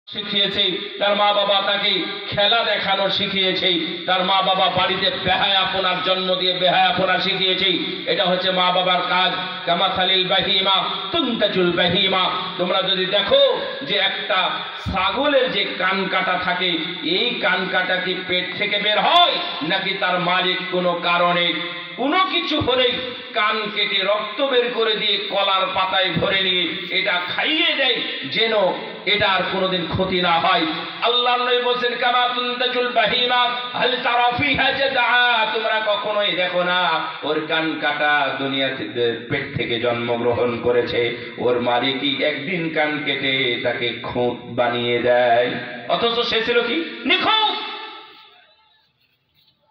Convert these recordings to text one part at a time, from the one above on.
শিখিয়েছে, তার মা বাবা তাকে খেলা দেখানো শিখিয়েছে, তার মা বাবা বাড়িতে বেহায়াপনার জন্ম দিয়ে বেহায়াপনা শিখিয়েছে। এটা হচ্ছে মা বাবার কাজ। কামাথালিল বাহিমা তুনতাজুল বাহিমা। তোমরা যদি দেখো যে একটা ছাগলের যে কান কাটা থাকে, এই কান কাটা কি পেট থেকে বের হয় নাকি তার মালিক কোনো কারণে কোনো কিছু হলেই কান কেটে রক্ত বের করে দিয়ে কলার পাতায় ভরে নিয়ে এটা খাইয়ে দেয় যেন এটা আর কোনোদিন ক্ষতি না হয়। আল্লাহর নবী বলেন কামা তুনতাজুল বাহিমা হাল তারা ফিহা জাযা। তোমরা কখনোই দেখো না ওর কান কাটা দুনিয়াতে পেট থেকে জন্মগ্রহণ করেছে, ওর মালিকই একদিন কান কেটে তাকে খুঁত বানিয়ে দেয়, অথচ সে ছিল কি নিখুঁত।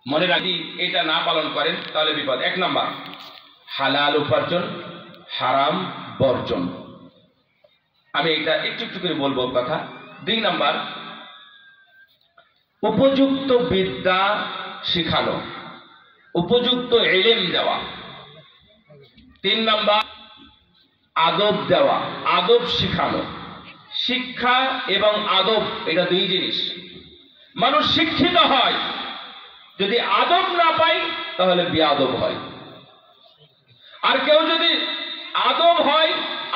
মনে রাখি এটা না পালন করেন তাহলে বিপদ। এক নাম্বার হালাল উপার্জন, হারাম বর্জন। আমি এটা একটু একটু করে বলবো কথা। দুই নাম্বার উপযুক্ত বিদ্যা শিখানো, উপযুক্ত ইলম দেওয়া। তিন নাম্বার আদব দেওয়া, আদব শিখানো। শিক্ষা এবং আদব এটা দুই জিনিস। মানুষ শিক্ষিত হয়, যদি আদব না পায় তাহলে বেয়াদব হয়। আর কেউ যদি আদব হয়,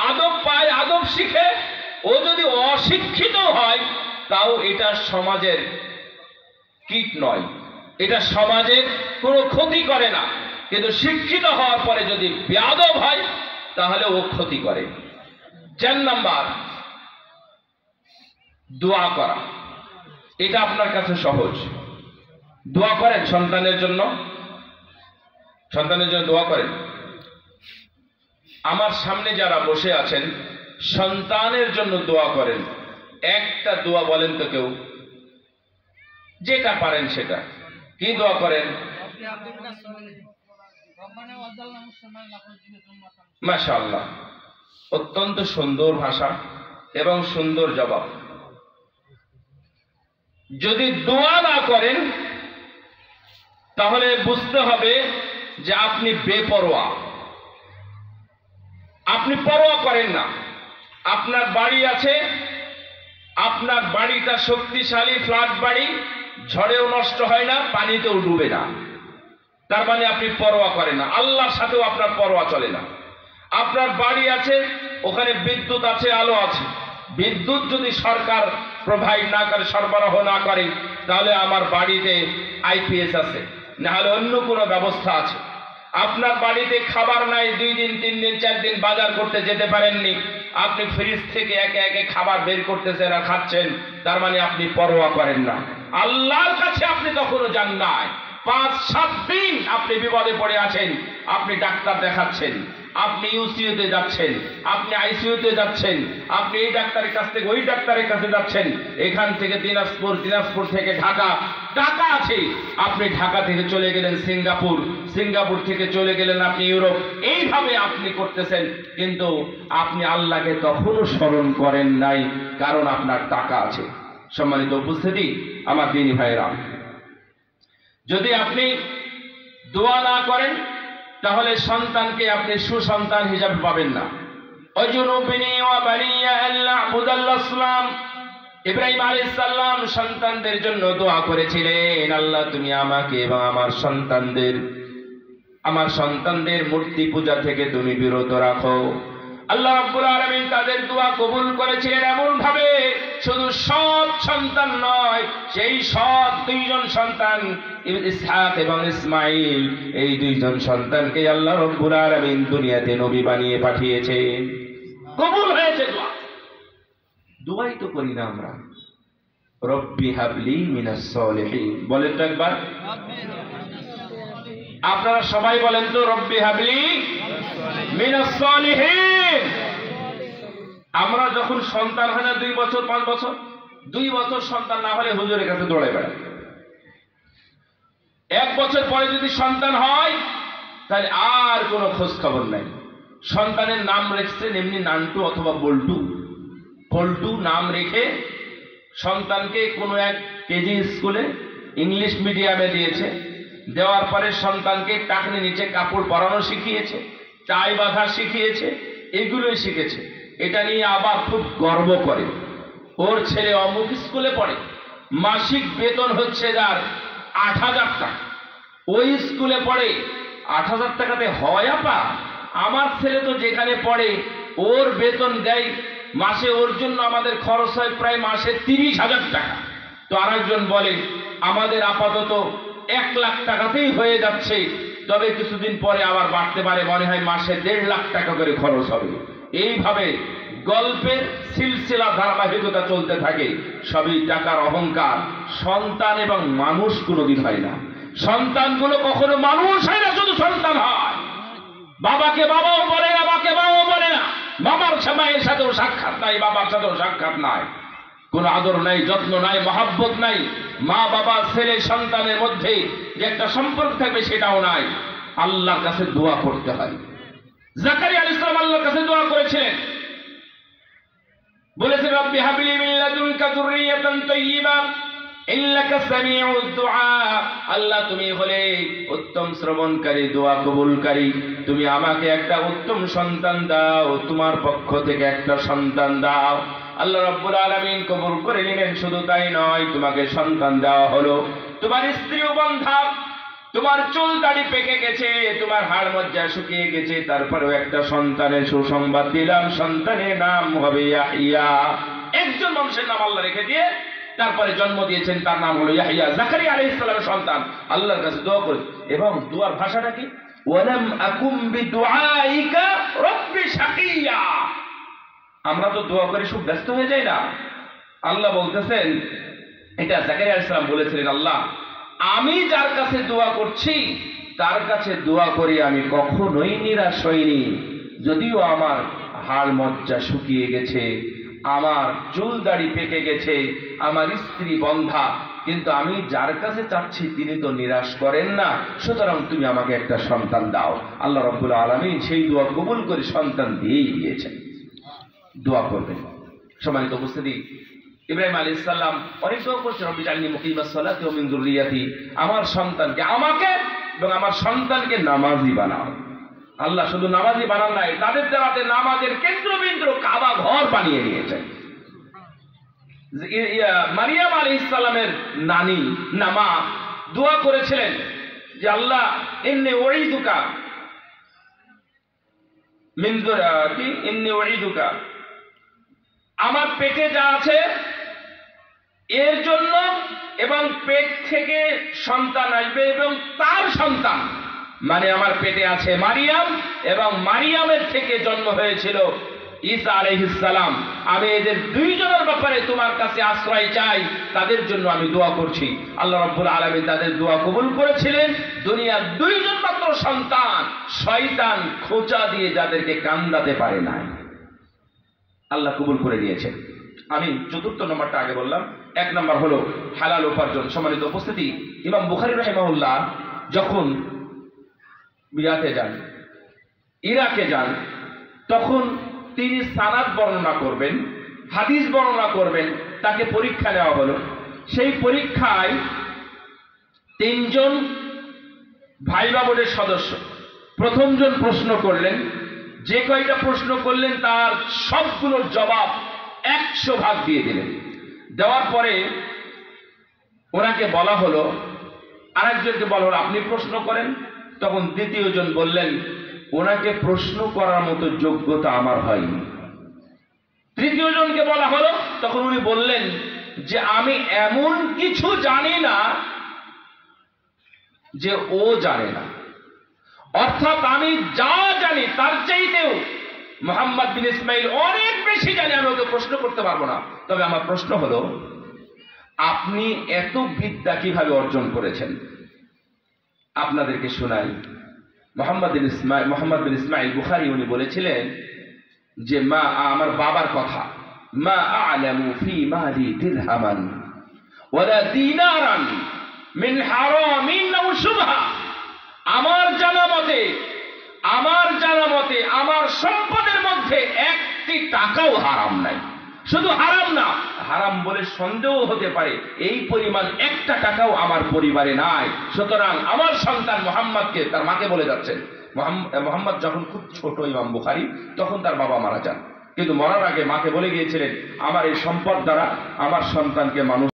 আদব পায়, আদব শিখে, ও যদি অশিক্ষিত হয় তাও এটা সমাজের কীট নয়, এটা সমাজের কোনো ক্ষতি করে না। কিন্তু শিক্ষিত হওয়ার পরে যদি বেয়াদব হয় তাহলে ও ক্ষতি করে। 4 নাম্বার দোয়া করা। এটা আপনার কাছে সহজ। দোয়া করেন সন্তানের জন্য? সন্তানের জন্য দোয়া করেন? আমার সামনে যারা বসে আছেন সন্তানের জন্য দোয়া করেন, একটা দোয়া বলেন তো কেউ, যেটা পারেন সেটা। কি দোয়া করেন? মাশাআল্লাহ, অত্যন্ত সুন্দর ভাষা এবং সুন্দর জবাব। যদি দোয়া না করেন তাহলে বুঝতে হবে যে আপনি বেপরোয়া, আপনি পরোয়া করেন না। আপনার বাড়ি আছে, আপনার বাড়িটা শক্তিশালী ফ্ল্যাট বাড়ি, ঝড়েও নষ্ট হয় না, পানিতেও ডুবে না, তার মানে আপনি পরোয়া করেন না। আল্লাহর সাথেও আপনার পরোয়া চলে না। আপনার বাড়ি আছে, ওখানে বিদ্যুৎ আছে, আলো আছে, বিদ্যুৎ যদি সরকার প্রোভাইড না করে, সরবরাহ না করে, তাহলে আমার বাড়িতে আইপিএস আছে, না হলে অন্য কোনো ব্যবস্থা আছে। আপনার বাড়িতে খাবার নাই, 2 দিন 3 দিন 4 দিন বাজার করতে যেতে পারেননি, আপনি ফ্রিজ থেকে একে একে খাবার বের করতেছেন আর খাচ্ছেন, তার মানে আপনি পরোয়া করেন না। আল্লাহর কাছে আপনি তখনও যান নাই। 5-7 দিন আপনি বিপদে পড়ে আছেন, আপনি ডাক্তার দেখাচ্ছেন, আপনি ইউসিইউতে যাচ্ছেন, আপনি আইসিইউতে যাচ্ছেন, আপনি এই ডাক্তারের কাছ থেকে ওই ডাক্তারের কাছে যাচ্ছেন, এখান থেকে দিনাজপুর, দিনাজপুর থেকে ঢাকা, ঢাকা আছে, আপনি ঢাকা থেকে চলে গেলেন সিঙ্গাপুর, সিঙ্গাপুর থেকে চলে গেলেন আপনি ইউরোপ। এইভাবে আপনি করতেছেন, কিন্তু আপনি আল্লাহকে তখনও স্মরণ করেন নাই, কারণ আপনার টাকা আছে। সম্মানিত উপস্থিতি, আমার দিনী ভাইয়েরা, যদি আপনি দোয়া না করেন তাহলে সন্তানকে আপনি সুসন্তান হিসাবে পাবেন না। ইব্রাহিম আলাইহিস সালাম সন্তানদের জন্য দোয়া করেছিলেন, আল্লাহ তুমি আমাকে এবং আমার সন্তানদের মূর্তি পূজা থেকে তুমি বিরত রাখো। আল্লাহ রাব্বুল আলামিন তাদের দোয়া কবুল করেছিলেন এমন ভাবে, শুধু সৎ সন্তান নয়, সেই সৎ 2 জন সন্তান ইসহাক এবং ইসমাইল, এই 2 জন সন্তানকে আল্লাহ রাব্বুল আলামিন দুনিয়াতে নবী বানিয়ে পাঠিয়েছেন। কবুল হয়েছে দোয়া। দোয়াই তো করি না আমরা। রব্বি হাবলি মিনাস সলিহিন বলেন তো একবার। আপনারা সবাই বলেন তো রব্বি হাবলি মিনাস সলিহিন। আমরা যখন সন্তান হয় না 2 বছর 5 বছর, 2 বছর সন্তান না হলে হুজুরের কাছে দৌড়ে বেড়ায়। 1 বছর পরে যদি সন্তান হয় তাহলে আর কোনো খোঁজ খবর নাই। সন্তানের নাম রেখেছেন এমনি নান্টু অথবা বল্টু, বল্টু নাম রেখে সন্তানকে কোনো এক কেজি স্কুলে ইংলিশ মিডিয়ামে দিয়েছে। দেওয়ার পরে সন্তানকে টাকনি নিচে কাপড় পরানো শিখিয়েছে, টাই বাঁধা শিখিয়েছে, এগুলোই শিখেছে। এটা নিয়ে আবার খুব গর্ব করে। ওর ছেলে অমুক স্কুলে পড়ে, মাসিক বেতন হচ্ছে যার ৮,০০০ টাকা, ওই স্কুলে পড়ে। ৮,০০০ টাকাতে হয় আপা? আমার ছেলে তো যেখানে পড়ে ওর বেতন দেয় মাসে, ওর জন্য আমাদের খরচ হয় প্রায় মাসে ৩০,০০০ টাকা। তো আরেকজন বলে আমাদের আপাতত ১,০০,০০০ টাকাতেই হয়ে যাচ্ছে, তবে কিছুদিন পরে আবার বাড়তে পারে, মনে হয় মাসে ১.৫ লাখ টাকা করে খরচ হবে। এইভাবে গল্পের সিলসিলা ধারাবাহিকতা চলতে থাকে। সবই টাকার অহংকার। সন্তান এবং মানুষ কোনোদিন হয় না। সন্তানগুলো কখনো মানুষ হয় না, শুধু সন্তান হয়। বাবাকে বাবাও বলে না, মাকে বাবাও বলে না, মামার মায়ের সাথেও সাক্ষাৎ নাই, বাবার সাথেও সাক্ষাৎ নাই, কোন আদর নাই, যত্ন নাই, মহাব্বত নাই। মা বাবা ছেলে সন্তানের মধ্যে যে একটা সম্পর্ক থাকবে সেটাও নাই। আল্লাহর কাছে দোয়া করতে হয়। জাকারিয়া আলাইহিস সালাম আল্লাহর কাছে দোয়া করেছিলেন, বলেছেন রব্বি হাবলি মিন লাদুনকা যুররিয়াতান তাইয়্যিবা ইন্নাকা সামিউদ দুআ। আল্লাহ তুমি হলে উত্তম শ্রবণকারী, দোয়া কবুলকারী, তুমি আমাকে একটা উত্তম সন্তান দাও, তোমার পক্ষ থেকে একটা সন্তান দাও। আল্লাহ রাব্বুল আলামিন কবুল করে নিলেন। শুধু তাই নয়, তোমাকে সন্তান দেওয়া হলো, তোমার স্ত্রীও বন্ধা, তোমার চুল দাড়ি পেকে গেছে, তোমার হাড় মজ্জা শুকিয়ে গেছে, তারপরেও একটা সন্তানের সুসংবাদ দিলাম, সন্তানের নাম হবে ইয়াহইয়া। একজন মানুষের নাম আল্লাহ রেখে দিয়ে তারপরে জন্ম দিয়েছেন, তার নাম হলো ইয়াহইয়া। জাকারিয়া আলাইহিস সালামের সন্তান আল্লাহর কাছে দোয়া করে, এবং দোয়ার ভাষাটা কি? ওয়ালাম আকুম বিদুআইকা রব্বি শাকিয়া। আমরা তো দোয়া করে খুব ব্যস্ত হয়ে যাই না? আল্লাহ বলতেছেন, এটা জাকারিয়া আলাইহিস সালাম বলেছিলেন, আল্লাহ আমি যার কাছে দোয়া করছি তার কাছে দোয়া করি আমি কখনোই নিরাশ হইনি। যদিও আমার হাড় মজ্জা শুকিয়ে গেছে, আমার চুল দাড়ি পেকে গেছে, আমার স্ত্রী বন্ধা, কিন্তু আমি যার কাছে চাচ্ছি তিনি তো নিরাশ করেন না, সুতরাং তুমি আমাকে একটা সন্তান দাও। আল্লাহ রাব্বুল আলামিন সেই দোয়া কবুল করে সন্তান দিয়েই দিয়েছেন। দোয়া করবেন। সম্মানিত উপস্থিতি, ইব্রাহিম আলাইহিস সালাম অনেক দোয়া করেছেন, রব্বি জাআলনি মুকিমাস সালাতি ওয়া মিন যুররিয়াতি, আমার সন্তানকে, আমাকে এবং আমার সন্তানকে নামাজি বানাও। আল্লাহ শুধু নামাজি বানান নাই, তাদের দ্বারাতে নামাজের কেন্দ্রবিন্দু কাবা ঘর বানিয়ে নিয়েছেন। মারিয়াম আলাইহিস সালামের নানি নামা দোয়া করেছিলেন যে আল্লাহ ইন্নী উঈদুকা মিন যুররিয়াতি ইন্নী উঈদুকা, আমার পেটে যা আছে এর জন্য, এবং পেট থেকে সন্তান আসবে এবং তার সন্তান, মানে আমার পেটে আছে মারিয়াম এবং মারিয়ামের থেকে জন্ম হয়েছিল ঈসা আলাইহিস সালাম। আমি এদের দুইজনের ব্যাপারে তোমার কাছে আশ্রয় চাই, তাদের জন্য আমি দোয়া করছি। আল্লাহ রাব্বুল আলামিন তাদের দোয়া কবুল করেছিলেন। দুনিয়ার দুইজন মাত্র সন্তান, শয়তান খোঁচা দিয়ে যাদেরকে কান্দাতে পারে নাই, আল্লাহ কবুল করে নিয়েছেন। আমি চতুর্থ নম্বরটা আগে বললাম। এক নম্বর হলো হালাল উপার্জন। সম্মানিত উপস্থিতি, ইমাম বুখারী রাহিমাহুল্লাহ যখন ইরাকে যান, তখন তিনি সানাদ বর্ণনা করবেন, হাদিস বর্ণনা করবেন। তাকে পরীক্ষা নেওয়া হলো। সেই পরীক্ষায় 3 জন ভাইবা বোর্ডের সদস্য, প্রথম জন প্রশ্ন করলেন, যে কয়টা প্রশ্ন করলেন তার সবগুলোর জবাব 100 ভাগ দিয়ে দিলেন। দেওয়ার পরে ওনাকে বলা হলো, আরেকজনকে বলা হলো আপনি প্রশ্ন করেন। তখন দ্বিতীয় জন বললেন, ওনাকে প্রশ্ন করার মতো যোগ্যতা আমার হয়নি। তৃতীয় জনকে বলা হলো, তখন উনি বললেন যে আমি এমন কিছু জানি না যে ও জানে না, অর্থাৎ আমি যা জানি তার চাইতেও মুহাম্মদ বিন ইসমাইল অনেক বেশি জানি, আমি ওকে প্রশ্ন করতে পারবো না। তবে আমার প্রশ্ন হলো, আপনি এত বিদ্যা কিভাবে অর্জন করেছেন? আপনাদেরকে শোনাই। মুহাম্মদ বিন ইসমাইল বুখারী উনি বলেছিলেন যে মা, আমার বাবার কথা, মা আ'লামু ফি মালি দিরহামান ওয়ালা দিনারান মিন হারামিন আও শুবহা। আমার জানা মতে আমার সম্পদের মধ্যে একটি টাকাও হারাম নাই। শুধু হারাম না, হারাম বলে সন্দেহ হতে পারে এই পরিমাণ একটা টাকাও আমার পরিবারে নাই। সুতরাং আমার সন্তান মুহাম্মদকে, তার মাকে বলে যাচ্ছেন, মুহাম্মদ যখন খুব ছোট ইমাম বুখারী, তখন তার বাবা মারা যান। কিন্তু মরার আগে মাকে বলে গিয়েছিলেন, আমার এই সম্পদ দ্বারা আমার সন্তানকে মানুষ